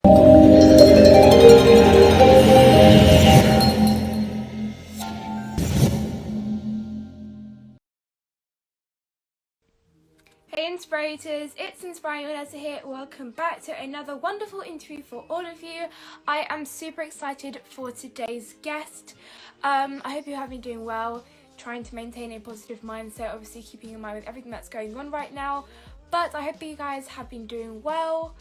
Hey Inspirators, it's Inspiring Vanessa here. Welcome back to another wonderful interview for all of you. I am super excited for today's guest. I hope you have been doing well, trying to maintain a positive mindset, obviously keeping in mind with everything that's going on right now. But I hope you guys have been doing well,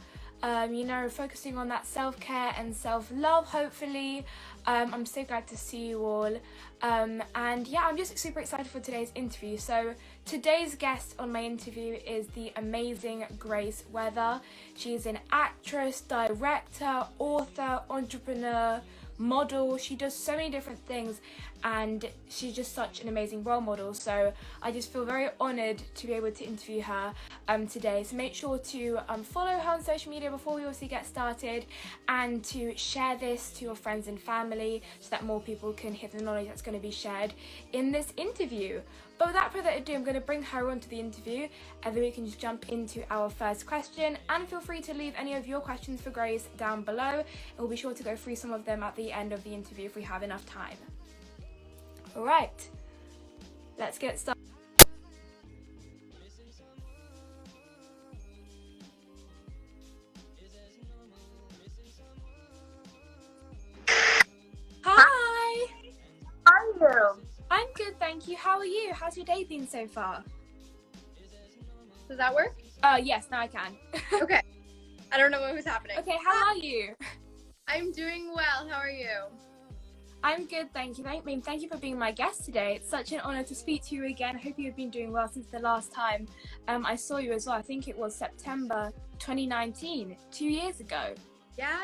focusing on that self-care and self-love, hopefully. I'm so glad to see you all. And yeah, I'm just super excited for today's interview. So today's guest on my interview is the amazing Grace Wethor. She's an actress, director, author, entrepreneur, model. She does so many different things and she's just such an amazing role model. So I just feel very honoured to be able to interview her today. So make sure to follow her on social media before we also get started, and to share this to your friends and family so that more people can hear the knowledge that's going to be shared in this interview. But without further ado, I'm going to bring her onto the interview and then we can just jump into our first question. And feel free to leave any of your questions for Grace down below, and we'll be sure to go through some of them at the end of the interview if we have enough time. Alright, let's get started. Hi! How are you? I'm good, thank you. How are you? How's your day been so far? Does that work? Yes, now I can. Okay. I don't know what was happening. Okay, how are you? I'm doing well. How are you? I'm good, thank you. Thank you for being my guest today. It's such an honour to speak to you again. I hope you've been doing well since the last time I saw you as well. I think it was September 2019, 2 years ago. Yeah,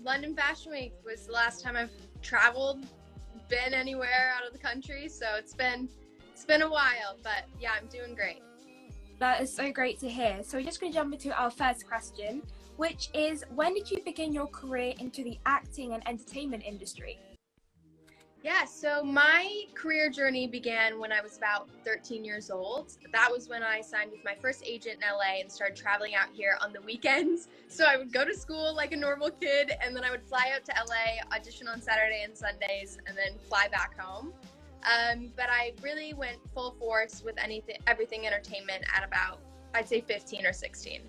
London Fashion Week was the last time I've traveled, been anywhere out of the country, so it's been a while, but yeah, I'm doing great. That is so great to hear. So we're just going to jump into our first question, which is, when did you begin your career into the acting and entertainment industry? Yeah, so my career journey began when I was about 13 years old. That was when I signed with my first agent in LA and started traveling out here on the weekends. So I would go to school like a normal kid, and then I would fly out to LA, audition on Saturday and Sundays, and then fly back home. But I really went full force with everything entertainment at about, I'd say 15 or 16.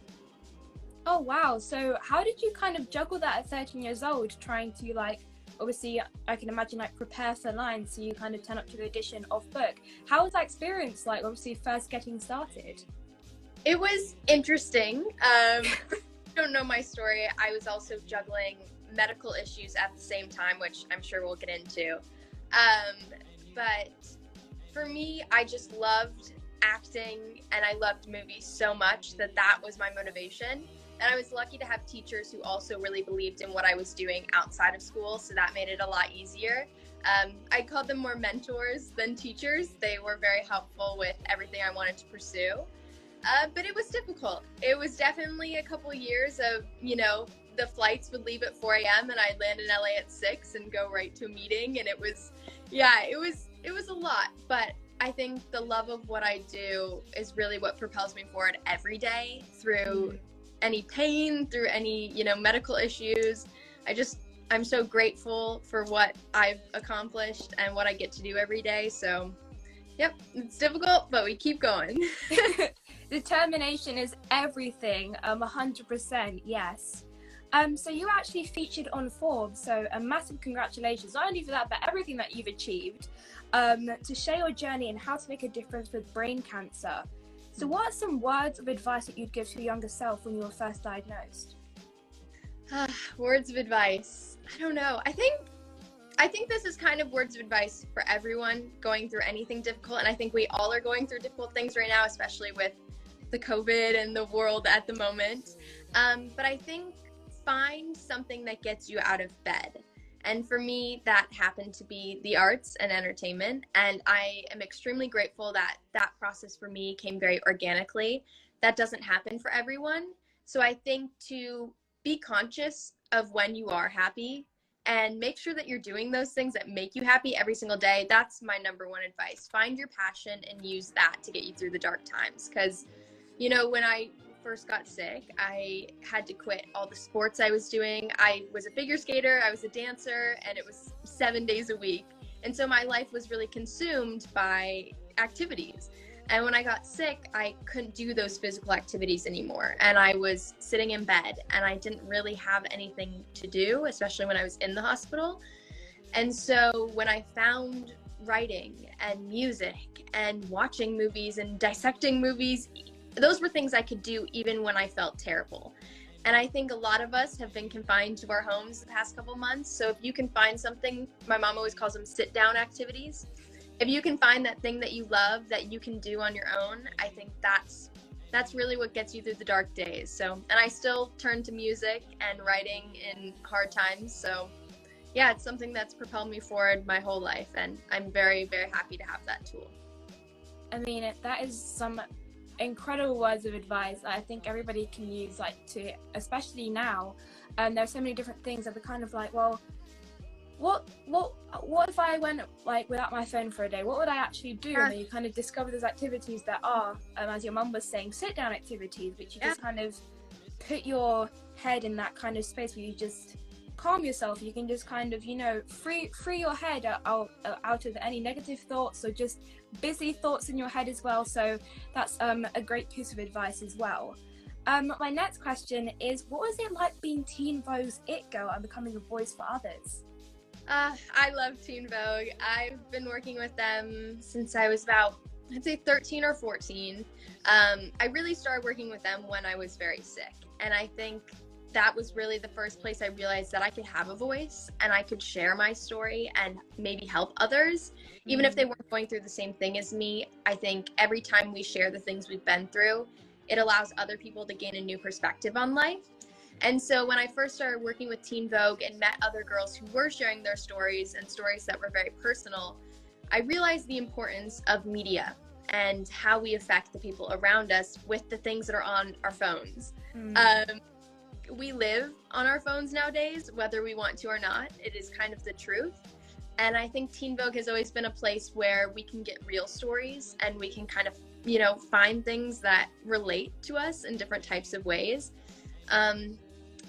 Oh, wow. So how did you kind of juggle that at 13 years old, trying to obviously I can imagine prepare for lines, so you kind of turn up to the audition off book. How was that experience like, obviously first getting started? It was interesting. If you don't know my story, I was also juggling medical issues at the same time, which I'm sure we'll get into. But for me, I just loved acting and I loved movies so much that was my motivation. And I was lucky to have teachers who also really believed in what I was doing outside of school, so that made it a lot easier. I called them more mentors than teachers. They were very helpful with everything I wanted to pursue. But it was difficult. It was definitely a couple years of, the flights would leave at 4 a.m. and I'd land in LA at 6 and go right to a meeting. And it was a lot. But I think the love of what I do is really what propels me forward every day through any pain, through any, medical issues. I'm so grateful for what I've accomplished and what I get to do every day. So, yep, it's difficult, but we keep going. Determination is everything, 100%, yes. So you actually featured on Forbes, so a massive congratulations, not only for that, but everything that you've achieved, to share your journey and how to make a difference with brain cancer. So what are some words of advice that you'd give to your younger self when you were first diagnosed? Words of advice. I don't know. I think this is kind of words of advice for everyone going through anything difficult. And I think we all are going through difficult things right now, especially with the COVID and the world at the moment. But I think find something that gets you out of bed. And for me, that happened to be the arts and entertainment. And I am extremely grateful that that process for me came very organically. That doesn't happen for everyone. So I think to be conscious of when you are happy and make sure that you're doing those things that make you happy every single day. That's my number one advice. Find your passion and use that to get you through the dark times. Because, when I first got sick, I had to quit all the sports I was doing. I was a figure skater, I was a dancer, and it was 7 days a week. And so my life was really consumed by activities. And when I got sick, I couldn't do those physical activities anymore. And I was sitting in bed and I didn't really have anything to do, especially when I was in the hospital. And so when I found writing and music and watching movies and dissecting movies, those were things I could do even when I felt terrible. And I think a lot of us have been confined to our homes the past couple months. So if you can find something, my mom always calls them sit down activities. If you can find that thing that you love that you can do on your own, I think that's really what gets you through the dark days. So, and I still turn to music and writing in hard times. So yeah, it's something that's propelled me forward my whole life. And I'm very, very happy to have that tool. I mean, that is some incredible words of advice that I think everybody can use, like, to, especially now. There are so many different things that are kind of like, well, what if I went like without my phone for a day? What would I actually do? And then you kind of discover those activities that are, as your mum was saying, sit down activities, which you just kind of put your head in that kind of space where you just calm yourself. You can just kind of, you know, free your head out of any negative thoughts or just busy thoughts in your head as well. So that's a great piece of advice as well. My next question is, what was it like being Teen Vogue's It Girl and becoming a voice for others? I love Teen Vogue. I've been working with them since I was about, I'd say 13 or 14. I really started working with them when I was very sick. And I think that was really the first place I realized that I could have a voice and I could share my story and maybe help others, even if they weren't going through the same thing as me. I think every time we share the things we've been through, it allows other people to gain a new perspective on life. And so when I first started working with Teen Vogue and met other girls who were sharing their stories and stories that were very personal, I realized the importance of media and how we affect the people around us with the things that are on our phones. We live on our phones nowadays, whether we want to or not. It is kind of the truth. And I think Teen Vogue has always been a place where we can get real stories and we can kind of, you know, find things that relate to us in different types of ways.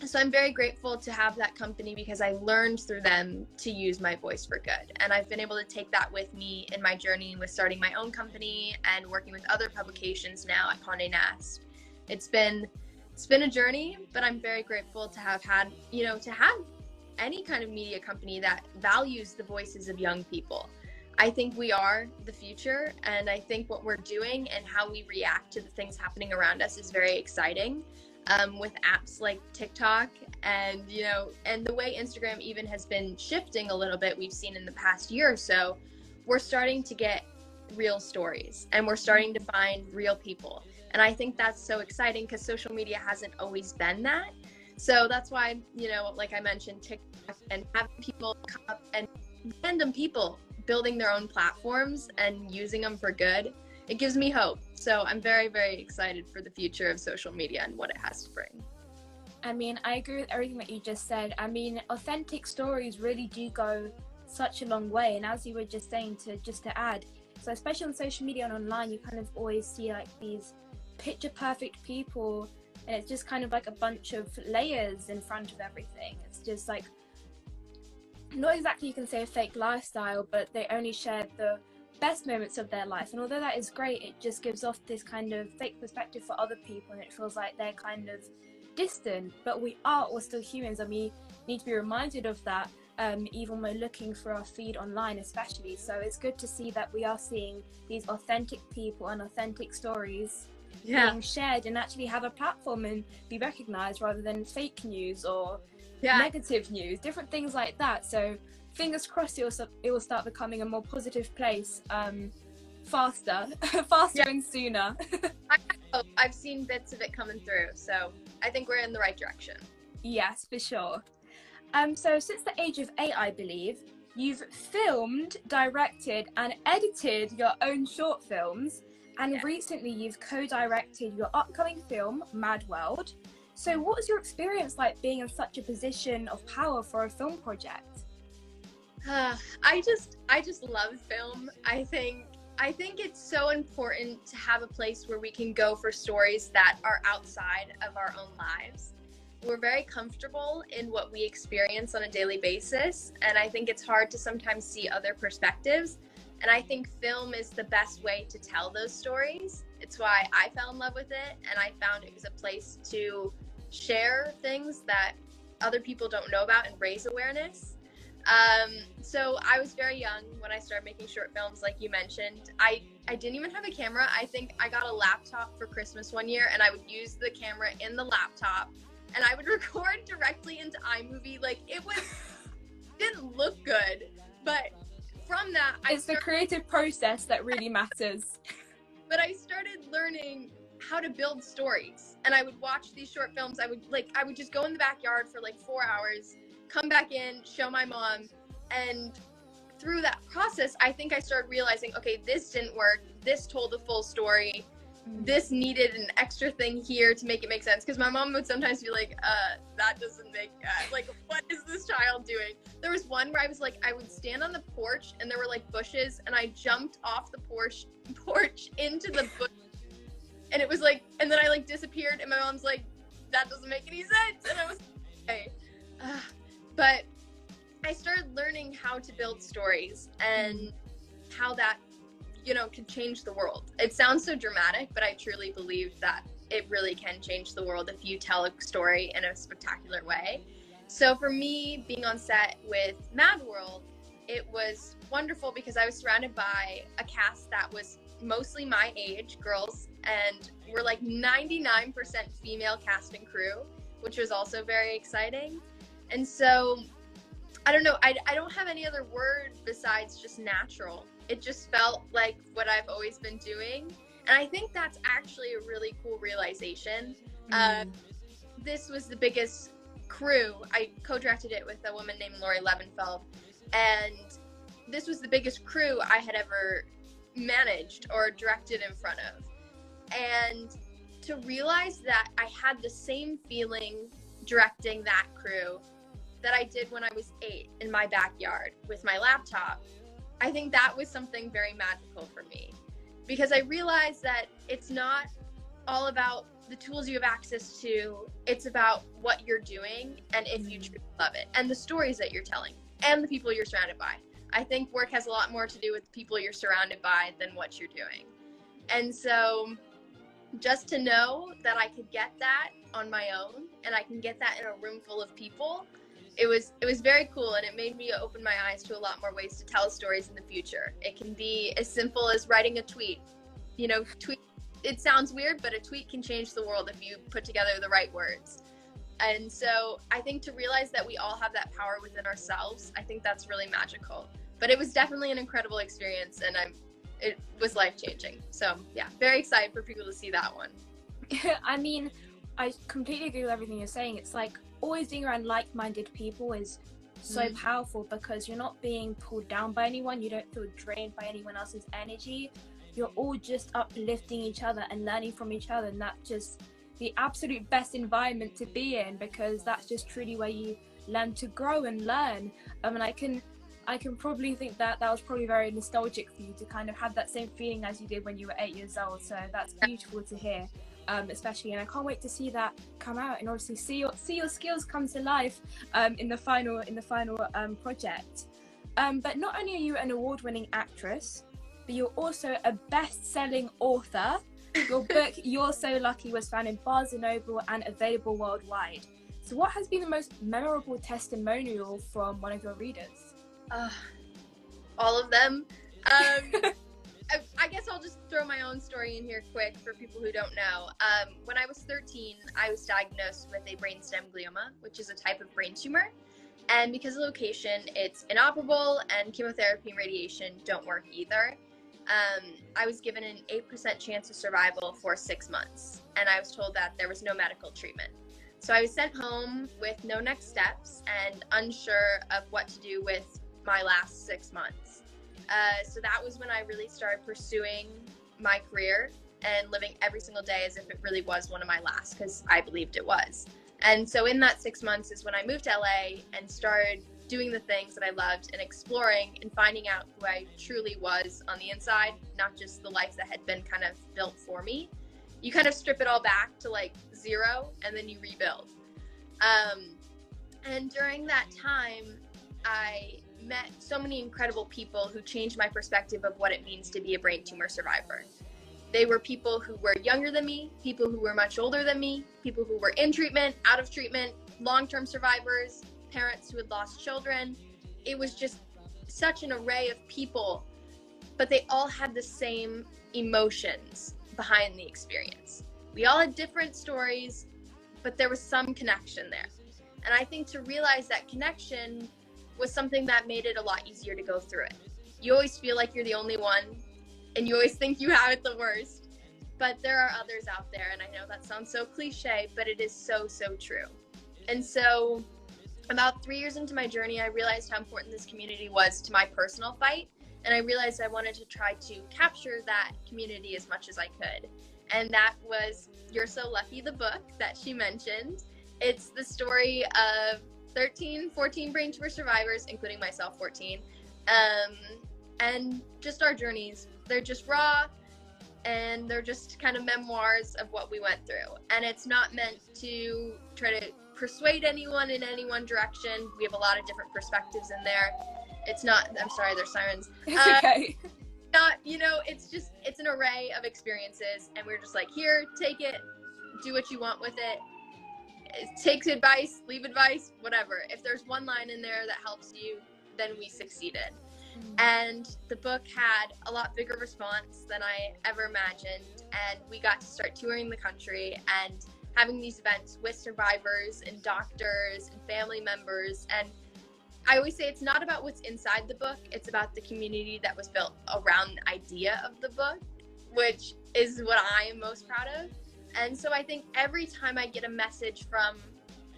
So I'm very grateful to have that company because I learned through them to use my voice for good. And I've been able to take that with me in my journey with starting my own company and working with other publications now at Condé Nast. It's been a journey, but I'm very grateful to have had, you know, to have any kind of media company that values the voices of young people. I think we are the future, and I think what we're doing and how we react to the things happening around us is very exciting. With apps like TikTok and, you know, and the way Instagram even has been shifting a little bit, we've seen in the past year or so, we're starting to get real stories and we're starting to find real people. And I think that's so exciting because social media hasn't always been that. So that's why, you know, like I mentioned, TikTok and having people come up and random people building their own platforms and using them for good, it gives me hope. So I'm very, very excited for the future of social media and what it has to bring. I mean, I agree with everything that you just said. I mean, authentic stories really do go such a long way. And as you were just saying, to add, so especially on social media and online, you kind of always see like these picture perfect people, and it's just kind of like a bunch of layers in front of everything. It's just like, not exactly you can say a fake lifestyle, but they only share the best moments of their life. And although that is great, it just gives off this kind of fake perspective for other people, and it feels like they're kind of distant, but we are all still humans, and we need to be reminded of that, even when we're looking for our feed online especially. So it's good to see that we are seeing these authentic people and authentic stories being shared and actually have a platform and be recognized, rather than fake news or negative news, different things like that. So fingers crossed it will start becoming a more positive place faster and sooner. I've seen bits of it coming through, so I think we're in the right direction. Yes, for sure. So since the age of 8, I believe, you've filmed, directed and edited your own short films, and recently you've co-directed your upcoming film, Mad World. So what was your experience like being in such a position of power for a film project? I just love film. I think I think it's so important to have a place where we can go for stories that are outside of our own lives. We're very comfortable in what we experience on a daily basis, and I think it's hard to sometimes see other perspectives. And I think film is the best way to tell those stories. It's why I fell in love with it, and I found it was a place to share things that other people don't know about and raise awareness. So I was very young when I started making short films, like you mentioned. I didn't even have a camera. I think I got a laptop for Christmas one year, and I would use the camera in the laptop, and I would record directly into iMovie. Like, didn't look good, but from that, it's the creative process that really matters. But I started learning how to build stories, and I would watch these short films. I would just go in the backyard for like 4 hours, come back in, show my mom, and through that process, I think I started realizing, okay, this didn't work. This told the full story. This needed an extra thing here to make it make sense. Because my mom would sometimes be like, that doesn't make, like, what is this child doing? There was one where I was like, I would stand on the porch and there were like bushes, and I jumped off the porch into the bush. And it was like, and then I like disappeared, and my mom's like, that doesn't make any sense. And I was okay. But I started learning how to build stories and how that, could change the world. It sounds so dramatic, but I truly believe that it really can change the world if you tell a story in a spectacular way. So for me, being on set with Mad World, it was wonderful because I was surrounded by a cast that was mostly my age, girls, and we're like 99% female cast and crew, which was also very exciting. And so, I don't know, I don't have any other word besides just natural. It just felt like what I've always been doing. And I think that's actually a really cool realization. This was the biggest crew. I co-directed it with a woman named Lori Levenfeld. And this was the biggest crew I had ever managed or directed in front of. And to realize that I had the same feeling directing that crew that I did when I was 8 in my backyard with my laptop, I think that was something very magical for me, because I realized that it's not all about the tools you have access to, it's about what you're doing and if you truly love it, and the stories that you're telling and the people you're surrounded by. I think work has a lot more to do with the people you're surrounded by than what you're doing. And so just to know that I could get that on my own, and I can get that in a room full of people, it was very cool, and it made me open my eyes to a lot more ways to tell stories in the future. It can be as simple as writing a tweet. Tweet, it sounds weird, but a tweet can change the world if you put together the right words. And so I think to realize that we all have that power within ourselves, I think that's really magical. But it was definitely an incredible experience, and it was life-changing. So yeah, very excited for people to see that one. I mean, I completely agree with everything you're saying. It's like always being around like-minded people is so powerful, because you're not being pulled down by anyone. You don't feel drained by anyone else's energy. You're all just uplifting each other and learning from each other, and that's just the absolute best environment to be in, because that's just truly where you learn to grow and learn. And I can probably think that was probably very nostalgic for you to kind of have that same feeling as you did when you were 8 years old. So that's beautiful to hear, especially, and I can't wait to see that come out and obviously see your skills come to life in the final project. But not only are you an award-winning actress, but you're also a best-selling author. Your book, You're So Lucky, was found in Barnes & Noble and available worldwide. So what has been the most memorable testimonial from one of your readers? All of them. I guess I'll just throw my own story in here quick for people who don't know. When I was 13, I was diagnosed with a brainstem glioma, which is a type of brain tumor. And because of location, it's inoperable, and chemotherapy and radiation don't work either. I was given an 8% chance of survival for 6 months, and I was told that there was no medical treatment. So I was sent home with no next steps and unsure of what to do with my last 6 months. So that was when I really started pursuing my career and living every single day as if it really was one of my last, because I believed it was. And so in that 6 months is when I moved to LA and started doing the things that I loved and exploring and finding out who I truly was on the inside, not just the life that had been kind of built for me. You kind of strip it all back to like zero and then you rebuild. And during that time, I met so many incredible people who changed my perspective of what it means to be a brain tumor survivor. They were people who were younger than me, people who were much older than me, people who were in treatment, out of treatment, long-term survivors, parents who had lost children. It was just such an array of people, but they all had the same emotions behind the experience. We all had different stories, but there was some connection there. And I think to realize that connection was something that made it a lot easier to go through it. You always feel like you're the only one, and you always think you have it the worst, but there are others out there. And I know that sounds so cliche, but it is so, so true. And so about 3 years into my journey, I realized how important this community was to my personal fight. And I realized I wanted to try to capture that community as much as I could. And that was You're So Lucky, the book that she mentioned. It's the story of 14 brain tumor survivors, including myself, 14. And just our journeys. They're just raw, and they're just kind of memoirs of what we went through. And it's not meant to try to persuade anyone in any one direction. We have a lot of different perspectives in there. It's not, I'm sorry, there's sirens. It's okay. Not, it's an array of experiences, and we're just like, here, take it, do what you want with it. Take advice, leave advice, whatever. If there's one line in there that helps you, then we succeeded. And the book had a lot bigger response than I ever imagined. And we got to start touring the country and having these events with survivors and doctors and family members. And I always say it's not about what's inside the book. It's about the community that was built around the idea of the book, which is what I am most proud of. And so I think every time I get a message from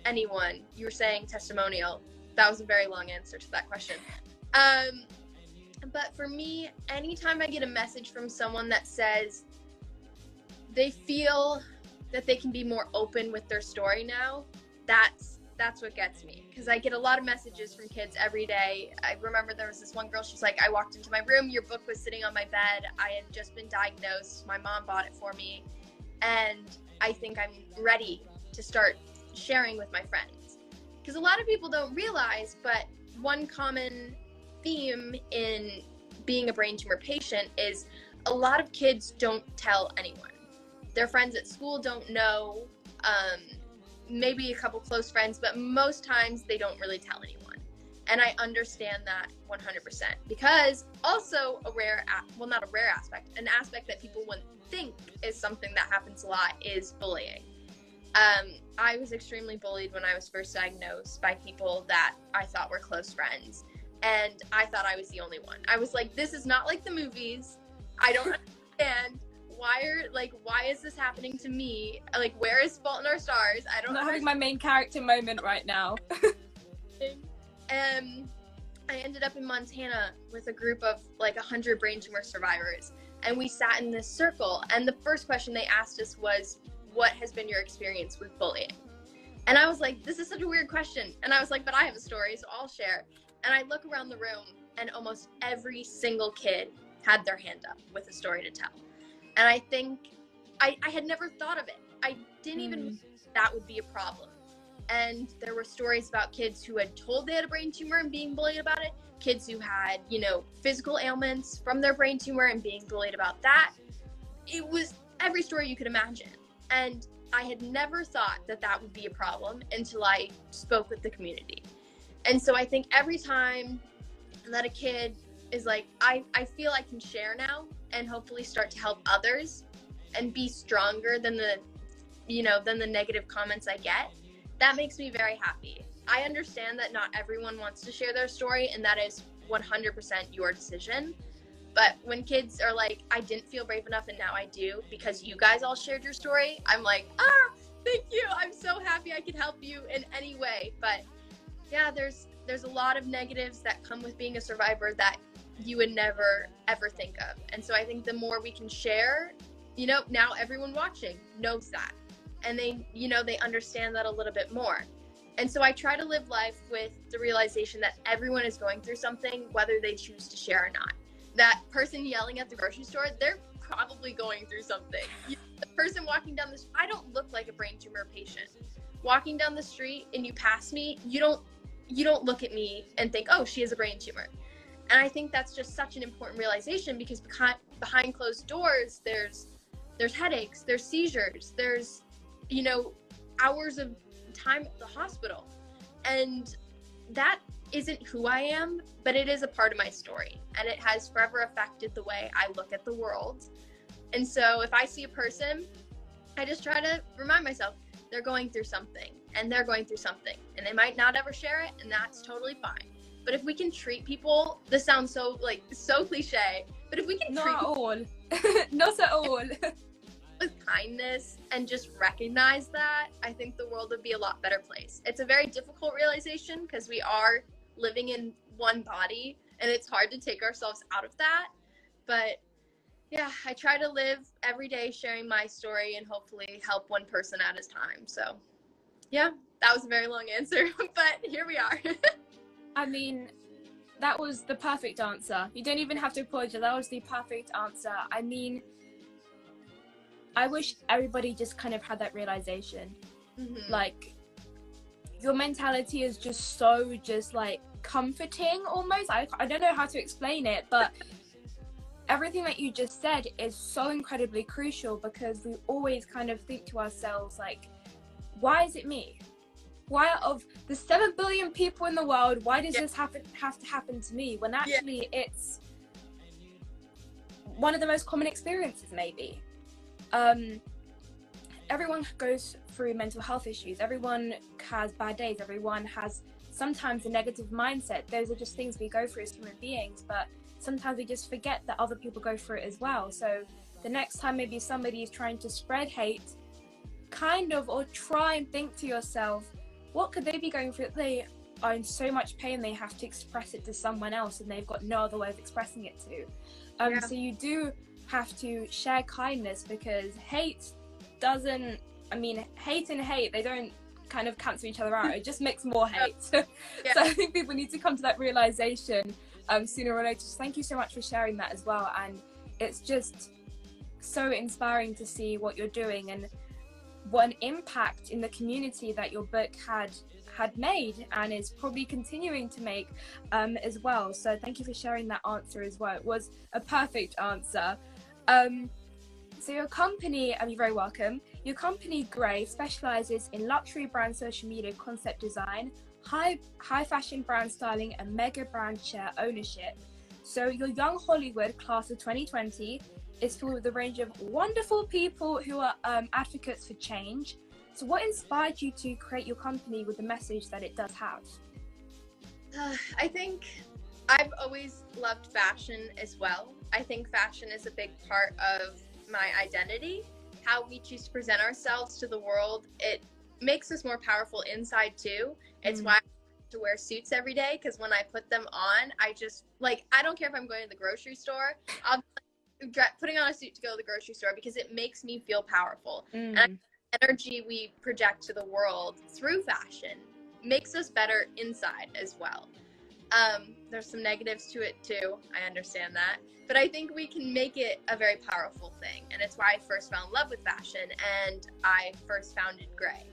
anyone, you were saying testimonial, that was a very long answer to that question. But for me, anytime I get a message from someone that says they feel that they can be more open with their story now, that's what gets me. Because I get a lot of messages from kids every day. I remember there was this one girl, she's like, I walked into my room, your book was sitting on my bed, I had just been diagnosed, my mom bought it for me, and I think I'm ready to start sharing with my friends. Because a lot of people don't realize, but one common theme in being a brain tumor patient is a lot of kids don't tell anyone. Their friends at school don't know, maybe a couple close friends, but most times they don't really tell anyone. And I understand that 100%, because also an aspect that people wouldn't think is something that happens a lot is bullying. I was extremely bullied when I was first diagnosed by people that I thought were close friends, and I thought I was the only one. I was like, this is not like the movies. I don't understand. Why is this happening to me? Like, where is Fault in Our Stars? I don't know. I'm having my main character moment right now. I ended up in Montana with a group of like 100 brain tumor survivors, and we sat in this circle, and the first question they asked us was, what has been your experience with bullying? And I was like, this is such a weird question. And I was like, but I have a story, so I'll share. And I look around the room, and almost every single kid had their hand up with a story to tell. And I think I had never thought of it. I didn't even know that would be a problem. And there were stories about kids who had told they had a brain tumor and being bullied about it, kids who had, physical ailments from their brain tumor and being bullied about that. It was every story you could imagine. And I had never thought that would be a problem until I spoke with the community. And so I think every time that a kid is like, I feel I can share now and hopefully start to help others and be stronger than the negative comments I get, that makes me very happy. I understand that not everyone wants to share their story, and that is 100% your decision. But when kids are like, I didn't feel brave enough and now I do because you guys all shared your story, I'm like, thank you. I'm so happy I could help you in any way. But yeah, there's a lot of negatives that come with being a survivor that you would never, ever think of. And so I think the more we can share, now everyone watching knows that. And they understand that a little bit more. And so I try to live life with the realization that everyone is going through something, whether they choose to share or not. That person yelling at the grocery store, they're probably going through something. The person walking down this, I don't look like a brain tumor patient. Walking down the street and you pass me, you don't look at me and think, oh, she has a brain tumor. And I think that's just such an important realization, because behind closed doors, there's headaches, there's seizures, there's, hours of time at the hospital. And that isn't who I am, but it is a part of my story. And it has forever affected the way I look at the world. And so if I see a person, I just try to remind myself, they're going through something, and they're going through something, and they might not ever share it, and that's totally fine. But if we can treat people, this sounds so cliche, but if we can Not treat at people all. Not at all. with kindness and just recognize that, I think the world would be a lot better place. It's a very difficult realization, because we are living in one body, and it's hard to take ourselves out of that. But yeah, I try to live every day sharing my story and hopefully help one person at a time. So yeah, that was a very long answer, but here we are. I mean, that was the perfect answer. You don't even have to apologize. That was the perfect answer. I mean, I wish everybody just kind of had that realization. Mm-hmm. Like, your mentality is just so comforting almost. I don't know how to explain it, but everything that you just said is so incredibly crucial, because we always kind of think to ourselves, like, why is it me? Why, out of the 7 billion people in the world, why does this have to happen to me? When actually it's one of the most common experiences, maybe. Everyone goes through mental health issues. Everyone has bad days. Everyone has sometimes a negative mindset. Those are just things we go through as human beings, but sometimes we just forget that other people go through it as well. So the next time maybe somebody is trying to spread hate, or try and think to yourself, what could they be going through? They are in so much pain, they have to express it to someone else, and they've got no other way of expressing it to. So you do have to share kindness, because hate and hate, they don't kind of cancel each other out. It just makes more hate. So I think people need to come to that realization sooner or later. So thank you so much for sharing that as well. And it's just so inspiring to see what you're doing and what an impact in the community that your book had made and is probably continuing to make as well. So thank you for sharing that answer as well. It was a perfect answer. So your company, you're very welcome. Your company, Grey, specializes in luxury brand social media concept design, high fashion brand styling, and mega brand share ownership. So your Young Hollywood class of 2020 is filled with a range of wonderful people who are advocates for change. So what inspired you to create your company with the message that it does have? I think I've always loved fashion as well. I think fashion is a big part of my identity. How we choose to present ourselves to the world, it makes us more powerful inside too. It's why I like to wear suits every day, because when I put them on, I just I don't care if I'm going to the grocery store, I'll be putting on a suit to go to the grocery store, because it makes me feel powerful. And the energy we project to the world through fashion makes us better inside as well. There's some negatives to it too, I understand that, but I think we can make it a very powerful thing, and it's why I first fell in love with fashion and I first founded Grey.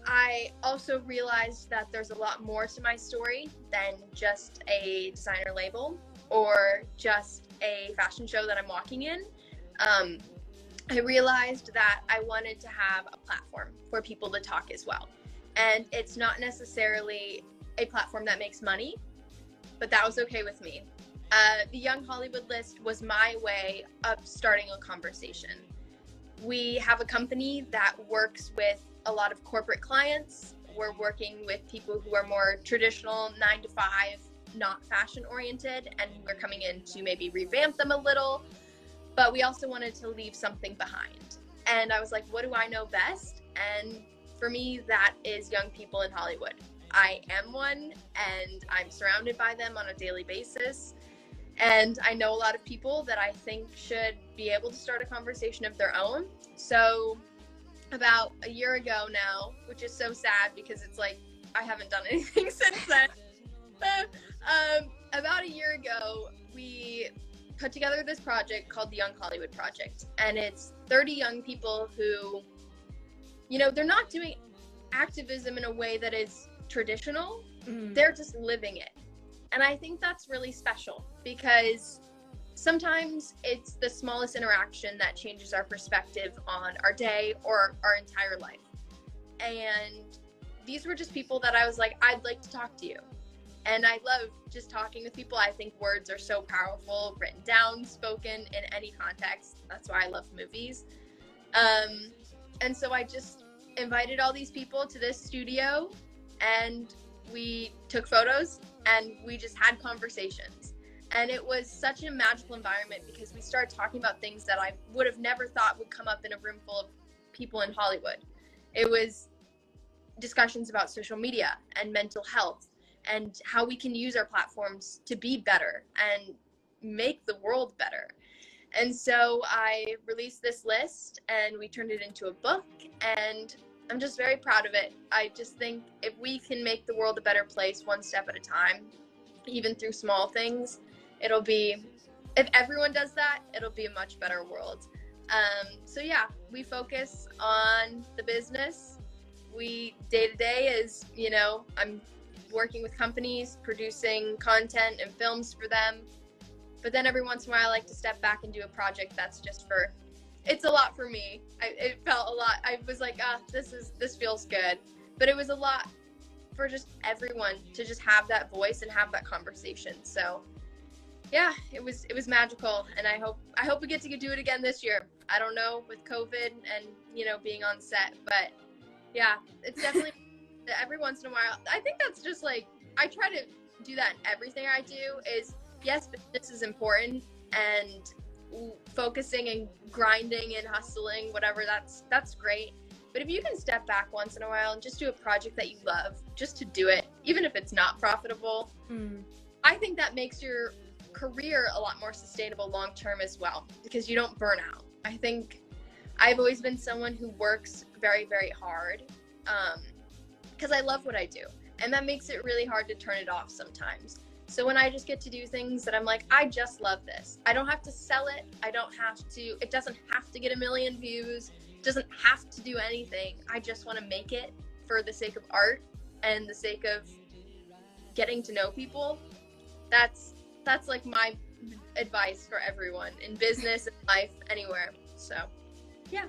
I also realized that there's a lot more to my story than just a designer label or just a fashion show that I'm walking in. I realized that I wanted to have a platform for people to talk as well. And it's not necessarily a platform that makes money, but that was okay with me. The Young Hollywood list was my way of starting a conversation. We have a company that works with a lot of corporate clients. We're working with people who are more traditional 9 to 5, not fashion oriented, and we're coming in to maybe revamp them a little, but we also wanted to leave something behind. And I was like, what do I know best? And for me, that is young people in Hollywood. I am one, and I'm surrounded by them on a daily basis. And I know a lot of people that I think should be able to start a conversation of their own. So about a year ago now, which is so sad because it's I haven't done anything since then. About a year ago, we put together this project called the Young Hollywood Project. And it's 30 young people who, you know, they're not doing activism in a way that is traditional. They're just living it. And I think that's really special because sometimes it's the smallest interaction that changes our perspective on our day or our entire life. And these were just people that I was like, I'd like to talk to you. And I love just talking with people. I think words are so powerful, written down, spoken in any context. That's why I love movies. And so I just invited all these people to this studio, and we took photos and we just had conversations. And it was such a magical environment because we started talking about things that I would have never thought would come up in a room full of people in Hollywood. It was discussions about social media and mental health and how we can use our platforms to be better and make the world better. And so I released this list and we turned it into a book, and I'm just very proud of it. I just think if we can make the world a better place one step at a time, even through small things, if everyone does that, it'll be a much better world. So yeah, we focus on the business. Day to day is, you know, I'm working with companies, producing content and films for them. But then every once in a while, I like to step back and do a project that's just it's a lot for me. It felt a lot. I was like, this feels good. But it was a lot for just everyone to just have that voice and have that conversation. So yeah, it was magical. And I hope we get to do it again this year. I don't know with COVID and, you know, being on set, but yeah, it's definitely every once in a while. I think that's just like, I try to do that in everything I do is, yes, this is important, and focusing and grinding and hustling, whatever, that's great. But if you can step back once in a while and just do a project that you love, just to do it, even if it's not profitable, I think that makes your career a lot more sustainable long term as well, because you don't burn out. I think I've always been someone who works very, very hard because I love what I do, and that makes it really hard to turn it off sometimes. So when I just get to do things that I'm like, I just love this. I don't have to sell it. It doesn't have to get 1 million views. It doesn't have to do anything. I just want to make it for the sake of art and the sake of getting to know people. That's like my advice for everyone in business, in life, anywhere. So, yeah.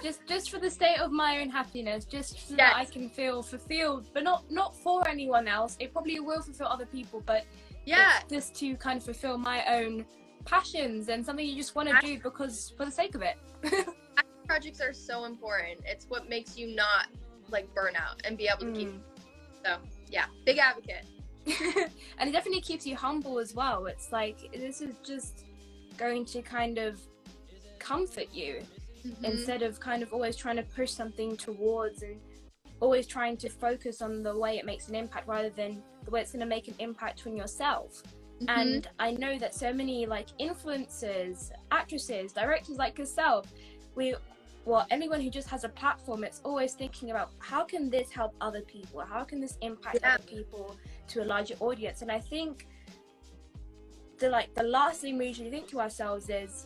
just for the sake of my own happiness, just so that I can feel fulfilled, but not for anyone else. It probably will fulfill other people, but it's just to kind of fulfill my own passions and something you just want to do because for the sake of it. Projects are so important. It's what makes you not like burn out and be able to keep. So yeah, big advocate. And it definitely keeps you humble as well. It's like, this is just going to kind of comfort you. Instead of kind of always trying to push something towards and always trying to focus on the way it makes an impact rather than the way it's going to make an impact on yourself. And I know that so many like influencers, actresses, directors like yourself, anyone who just has a platform, it's always thinking about how can this help other people? How can this impact other people to a larger audience? And I think the last thing we usually think to ourselves is,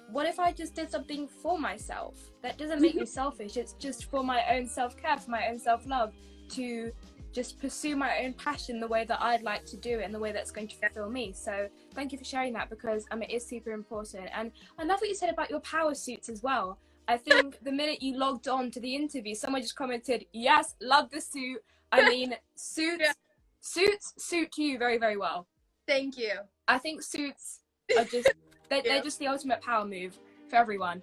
what if I just did something for myself? That doesn't make me selfish. It's just for my own self-care, for my own self-love, to just pursue my own passion the way that I'd like to do it and the way that's going to fulfill me. So thank you for sharing that, because it is super important. And I love what you said about your power suits as well. I think the minute you logged on to the interview, someone just commented, yes, love the suit. I mean, suits suit you very, very well. Thank you. I think suits are just... They're just the ultimate power move for everyone.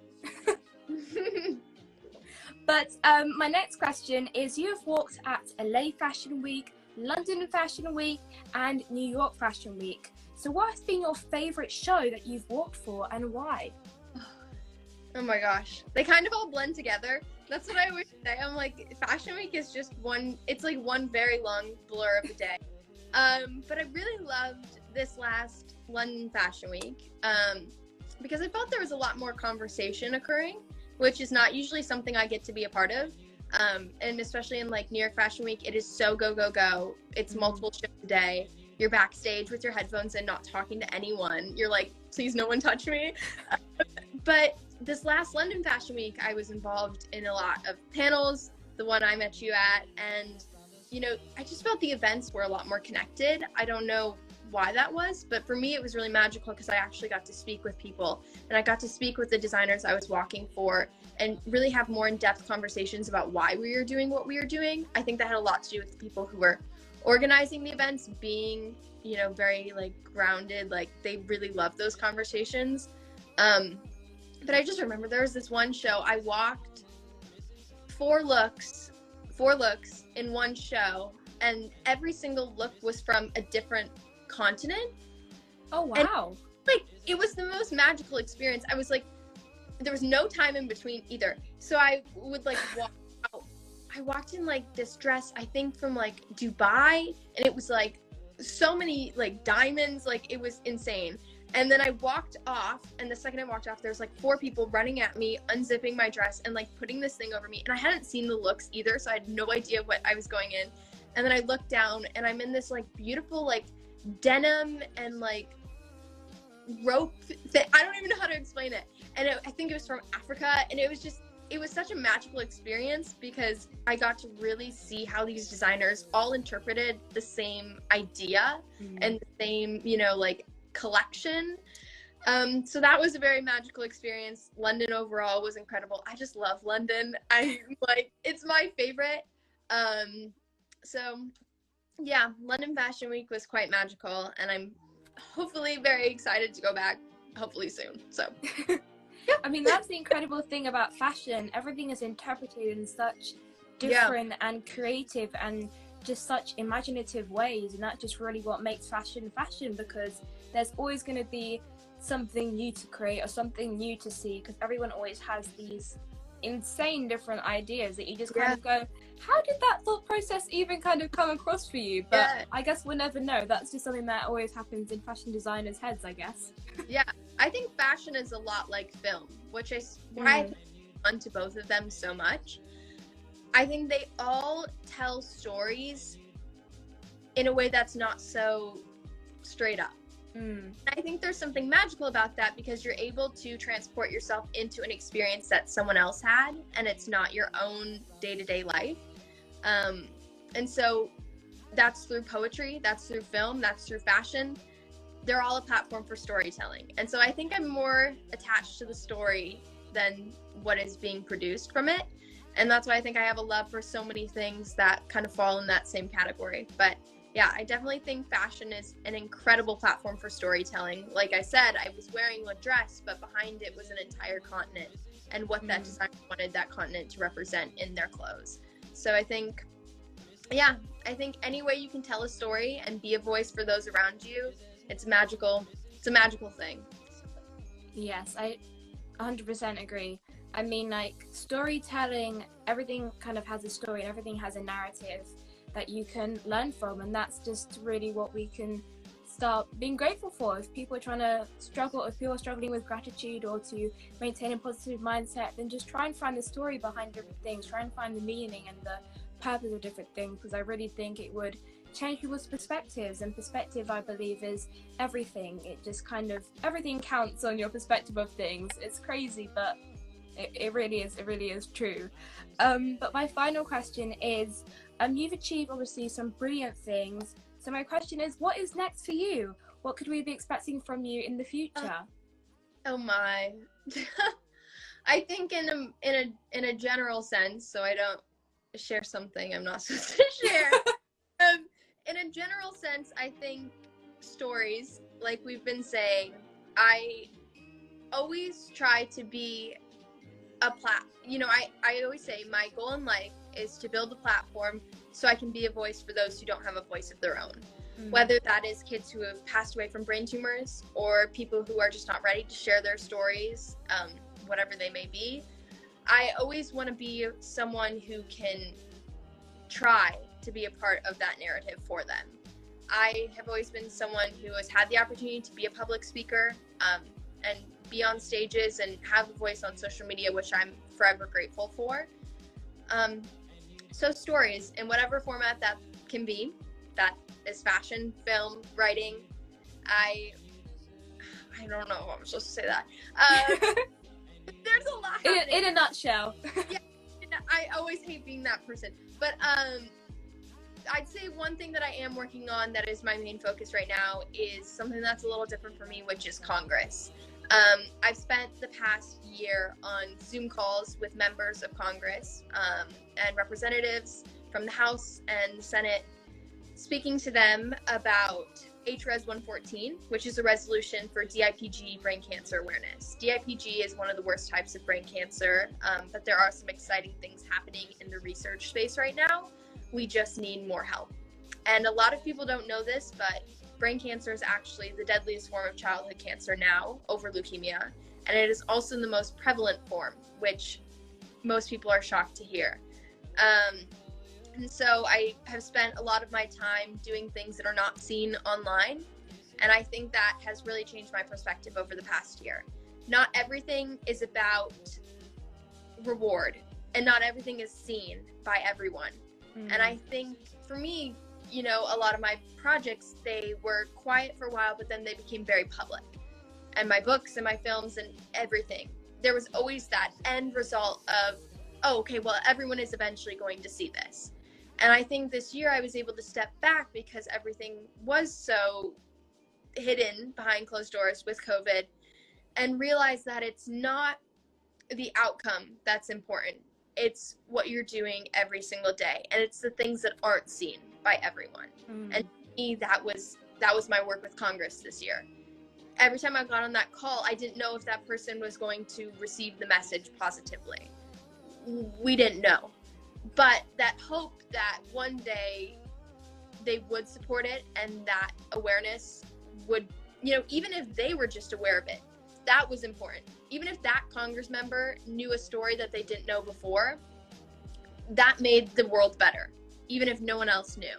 But my next question is, you have walked at LA Fashion Week, London Fashion Week, and New York Fashion Week. So what has been your favorite show that you've walked for, and why? Oh my gosh. They kind of all blend together. That's what I always say. I'm like, Fashion Week is just it's like one very long blur of a day. But I really loved this last London Fashion Week because I felt there was a lot more conversation occurring, which is not usually something I get to be a part of. And especially in like New York Fashion Week, it is so go, go, go. It's multiple shifts a day. You're backstage with your headphones and not talking to anyone. You're like, please no one touch me. But this last London Fashion Week, I was involved in a lot of panels, the one I met you at, and, you know, I just felt the events were a lot more connected. I don't know why that was, but for me, it was really magical because I actually got to speak with people, and I got to speak with the designers I was walking for and really have more in-depth conversations about why we were doing what we were doing. I think that had a lot to do with the people who were organizing the events being, you know, very like grounded, like they really love those conversations. But I just remember there was this one show I walked four looks in one show, and every single look was from a different continent. Oh wow. And, like, it was the most magical experience. I was like, there was no time in between either. So I would like walk out. I walked in like this dress, I think from like Dubai, and it was like so many like diamonds, like it was insane. And then I walked off, and the second I walked off, there was like 4 people running at me, unzipping my dress and like putting this thing over me. And I hadn't seen the looks either, so I had no idea what I was going in. And then I looked down, and I'm in this like beautiful like denim and like rope thing. I don't even know how to explain it. And I think it was from Africa, and it was such a magical experience because I got to really see how these designers all interpreted the same idea and the same, you know, like collection. So that was a very magical experience. London overall was incredible. I just love London. It's my favorite. So yeah, London Fashion Week was quite magical, and I'm hopefully very excited to go back hopefully soon. So I mean, that's the incredible thing about fashion. Everything is interpreted in such different and creative and just such imaginative ways, and that's just really what makes fashion, because there's always going to be something new to create or something new to see, because everyone always has these insane different ideas that you just kind of go, how did that thought process even kind of come across for you? But I guess we'll never know. That's just something that always happens in fashion designers' heads, I guess. Yeah, I think fashion is a lot like film, which is why I fun to both of them so much. I think they all tell stories in a way that's not so straight up. I think there's something magical about that because you're able to transport yourself into an experience that someone else had, and it's not your own day-to-day life. And so that's through poetry, that's through film, that's through fashion. They're all a platform for storytelling. And so I think I'm more attached to the story than what is being produced from it. And that's why I think I have a love for so many things that kind of fall in that same category. But yeah, I definitely think fashion is an incredible platform for storytelling. Like I said, I was wearing a dress, but behind it was an entire continent and what that designer wanted that continent to represent in their clothes. So I think any way you can tell a story and be a voice for those around you, it's magical. It's a magical thing. Yes, I 100% agree. I mean, like, storytelling, everything kind of has a story and everything has a narrative that you can learn from, and that's just really what we can start being grateful for. If people are trying to struggle, if people are struggling with gratitude or to maintain a positive mindset, then just try and find the story behind different things, try and find the meaning and the purpose of different things, because I really think it would change people's perspectives, and perspective, I believe, is everything. It just kind of, everything counts on your perspective of things. It's crazy, but it really is true. But my final question is, you've achieved obviously some brilliant things, so my question is, what is next for you? What could we be expecting from you in the future? Oh my. I think in a general sense, so I don't share something I'm not supposed to share. In a general sense, I think stories, like we've been saying, I always try to be I always say my goal in life is to build a platform so I can be a voice for those who don't have a voice of their own. Whether that is kids who have passed away from brain tumors or people who are just not ready to share their stories, whatever they may be. I always want to be someone who can try to be a part of that narrative for them. I have always been someone who has had the opportunity to be a public speaker, and be on stages and have a voice on social media, which I'm forever grateful for. So stories in whatever format that can be, that is fashion, film, writing. I don't know if I'm supposed to say that. There's a lot happening. In a nutshell. Yeah, I always hate being that person. But I'd say one thing that I am working on that is my main focus right now is something that's a little different for me, which is Congress. I've spent the past year on Zoom calls with members of Congress and representatives from the House and the Senate, speaking to them about HRES 114, which is a resolution for DIPG brain cancer awareness. DIPG is one of the worst types of brain cancer, but there are some exciting things happening in the research space right now. We just need more help. And a lot of people don't know this, but brain cancer is actually the deadliest form of childhood cancer now, over leukemia. And it is also the most prevalent form, which most people are shocked to hear. And so I have spent a lot of my time doing things that are not seen online. And I think that has really changed my perspective over the past year. Not everything is about reward, and not everything is seen by everyone. And I think for me, you know, a lot of my projects, they were quiet for a while, but then they became very public. And my books and my films and everything, there was always that end result of, oh, okay, well, everyone is eventually going to see this. And I think this year I was able to step back because everything was so hidden behind closed doors with COVID, and realize that it's not the outcome that's important. It's what you're doing every single day, and it's the things that aren't seen by everyone. And to me, that was my work with Congress this year. Every time I got on that call, I didn't know if that person was going to receive the message positively. We didn't know, but that hope that one day they would support it, and that awareness would, you know, even if they were just aware of it, that was important. Even if that Congress member knew a story that they didn't know before, that made the world better, even if no one else knew.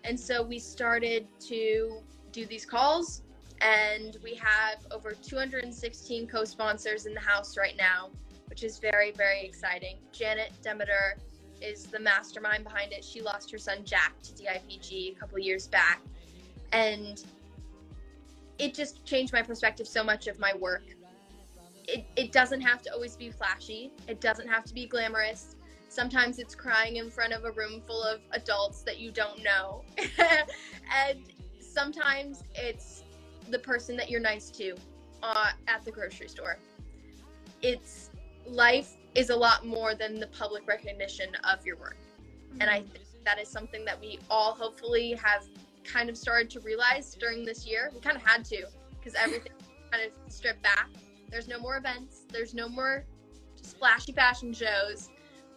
And so we started to do these calls, and we have over 216 co-sponsors in the House right now, which is very, very exciting. Janet Demeter is the mastermind behind it. She lost her son Jack to DIPG a couple years back, and it just changed my perspective so much of my work. It doesn't have to always be flashy. It doesn't have to be glamorous. Sometimes it's crying in front of a room full of adults that you don't know. And sometimes it's the person that you're nice to at the grocery store. Life is a lot more than the public recognition of your work. And I think that is something that we all hopefully have kind of started to realize during this year. We kind of had to, because everything kind of stripped back. There's no more events. There's no more splashy fashion shows.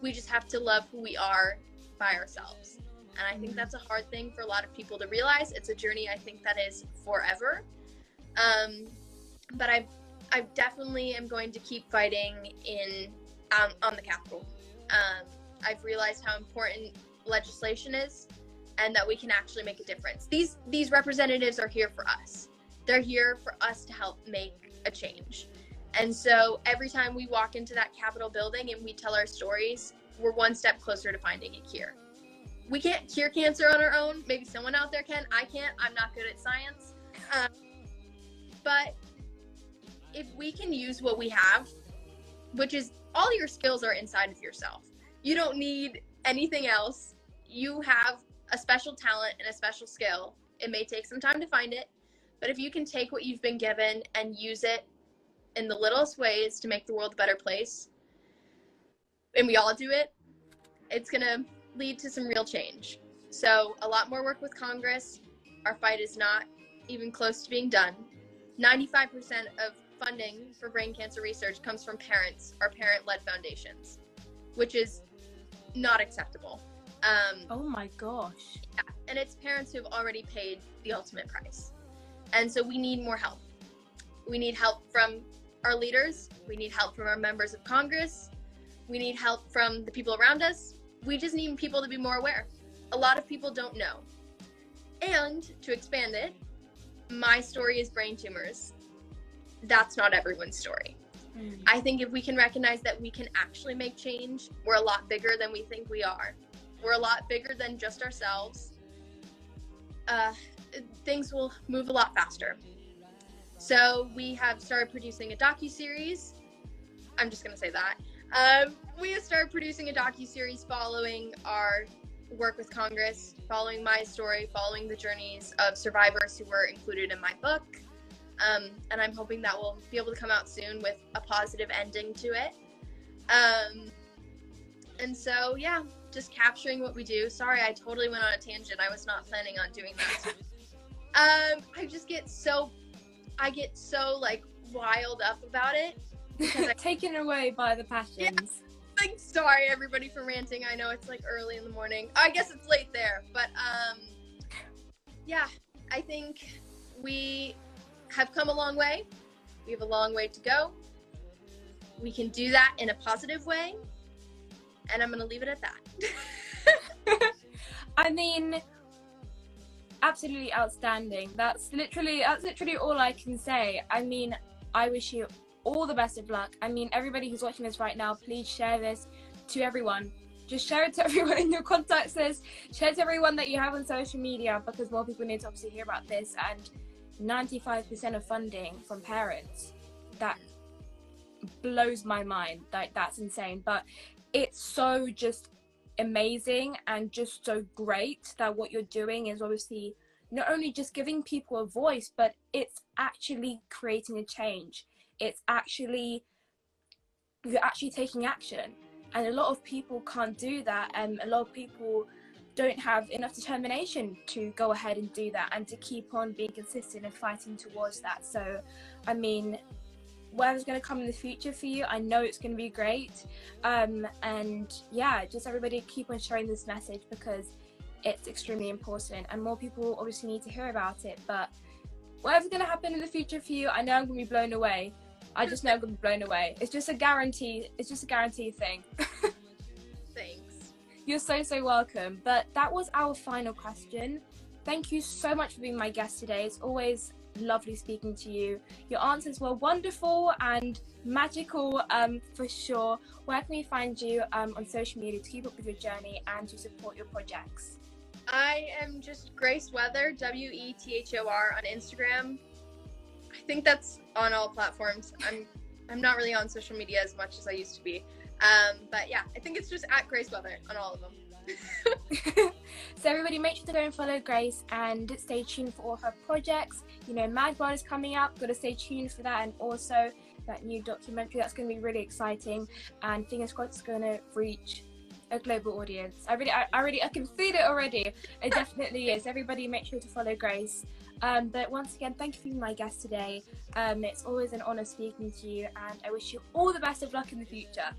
We just have to love who we are by ourselves. And I think that's a hard thing for a lot of people to realize. It's a journey I think that is forever. But I definitely am going to keep fighting on the Capitol. I've realized how important legislation is, and that we can actually make a difference. These representatives are here for us. They're here for us to help make a change. And so every time we walk into that Capitol building and we tell our stories, we're one step closer to finding a cure. We can't cure cancer on our own. Maybe someone out there can. I can't. I'm not good at science. But if we can use what we have, which is all your skills are inside of yourself. You don't need anything else. You have a special talent and a special skill. It may take some time to find it, but if you can take what you've been given and use it in the littlest ways to make the world a better place, and we all do it, it's gonna lead to some real change. So a lot more work with Congress. Our fight is not even close to being done. 95% of funding for brain cancer research comes from parents or parent-led foundations, which is not acceptable. Oh my gosh. Yeah, and it's parents who've already paid the ultimate price. And so we need more help. We need help from our leaders. We need help from our members of Congress. We need help from the people around us. We just need people to be more aware. A lot of people don't know. And to expand it, my story is brain tumors. That's not everyone's story. I think if we can recognize that we can actually make change, we're a lot bigger than we think we are. We're a lot bigger than just ourselves. Things will move a lot faster. So we have started producing a docuseries. I'm just going to say that. We have started producing a docuseries following our work with Congress, following my story, following the journeys of survivors who were included in my book. And I'm hoping that will be able to come out soon with a positive ending to it. And so, yeah, just capturing what we do. Sorry, I totally went on a tangent. I was not planning on doing that. I just get so like wild up about it. Because Taken away by the passions. Yeah. Like, sorry everybody for ranting. I know it's like early in the morning. I guess it's late there, but yeah, I think we have come a long way. We have a long way to go. We can do that in a positive way, and I'm going to leave it at that. I mean, absolutely outstanding. That's literally all I can say. I mean, I wish you all the best of luck. I mean, everybody who's watching this right now, please share this to everyone. Just share it to everyone in your contact list. Share it to everyone that you have on social media, because more people need to obviously hear about this. And 95% of funding from parents, that blows my mind. Like, that's insane. But it's so just amazing and just so great that what you're doing is obviously not only just giving people a voice, but it's actually creating a change. It's actually, you're actually taking action, and a lot of people can't do that, and a lot of people don't have enough determination to go ahead and do that and to keep on being consistent and fighting towards that. So I mean, whatever's going to come in the future for you, I know it's going to be great. And yeah, just everybody keep on sharing this message, because it's extremely important and more people obviously need to hear about it. But whatever's going to happen in the future for you, I know I'm going to be blown away. I just know I'm going to be blown away. It's just a guarantee. It's just a guarantee thing. Thanks. You're so welcome. But that was our final question. Thank you so much for being my guest today. It's always lovely speaking to you. Your answers were wonderful and magical, for sure. Where can we find you on social media to keep up with your journey and to support your projects? I am just Grace Wethor, Wethor on Instagram. I think that's on all platforms. I'm not really on social media as much as I used to be. But yeah, I think it's just at Grace Wethor on all of them. So everybody, make sure to go and follow Grace and stay tuned for all her projects. You know, Mad World is coming up, gotta stay tuned for that, and also that new documentary that's going to be really exciting, and fingers crossed it's going to reach a global audience. I can feel it already. It definitely is. Everybody make sure to follow Grace. But once again, thank you for being my guest today. It's always an honor speaking to you, and I wish you all the best of luck in the future.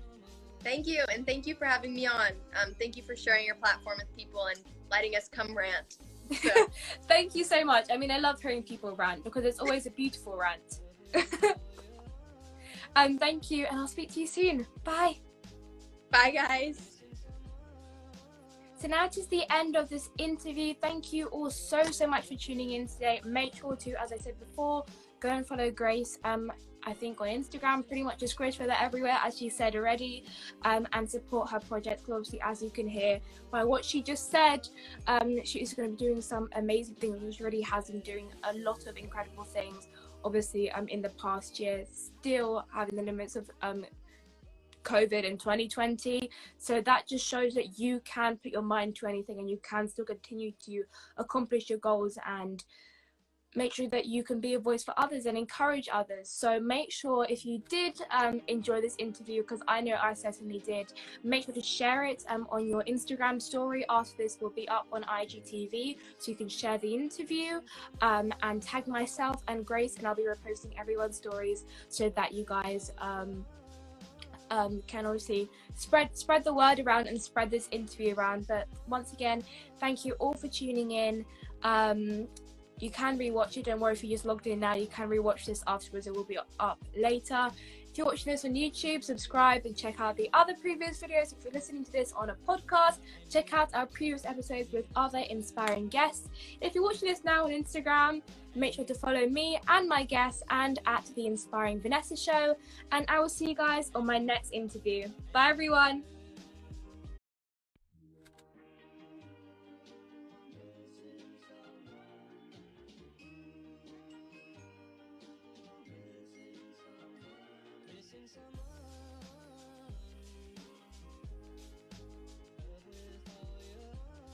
Thank you, and thank you for having me on. Thank you for sharing your platform with people and letting us come rant. So. Thank you so much. I mean, I love hearing people rant because it's always a beautiful rant. Thank you, and I'll speak to you soon. Bye. Bye, guys. So now it is the end of this interview. Thank you all so much for tuning in today. Make sure to, as I said before, go and follow Grace. I think on Instagram, pretty much just Grace Wethor everywhere, as she said already, and support her project. Obviously, as you can hear by what she just said, she is going to be doing some amazing things. She already has been doing a lot of incredible things. Obviously, in the past year, still having the limits of COVID in 2020. So that just shows that you can put your mind to anything and you can still continue to accomplish your goals and make sure that you can be a voice for others and encourage others. So make sure, if you did enjoy this interview, because I know I certainly did, make sure to share it on your Instagram story. After this will be up on IGTV, so you can share the interview and tag myself and Grace, and I'll be reposting everyone's stories so that you guys can obviously spread the word around and spread this interview around. But once again, thank you all for tuning in. You can rewatch it. Don't worry if you just logged in now. You can rewatch this afterwards. It will be up later. If you're watching this on YouTube, subscribe and check out the other previous videos. If you're listening to this on a podcast, check out our previous episodes with other inspiring guests. If you're watching this now on Instagram, make sure to follow me and my guests and at the Inspiring Vanessa Show. And I will see you guys on my next interview. Bye everyone. Missing someone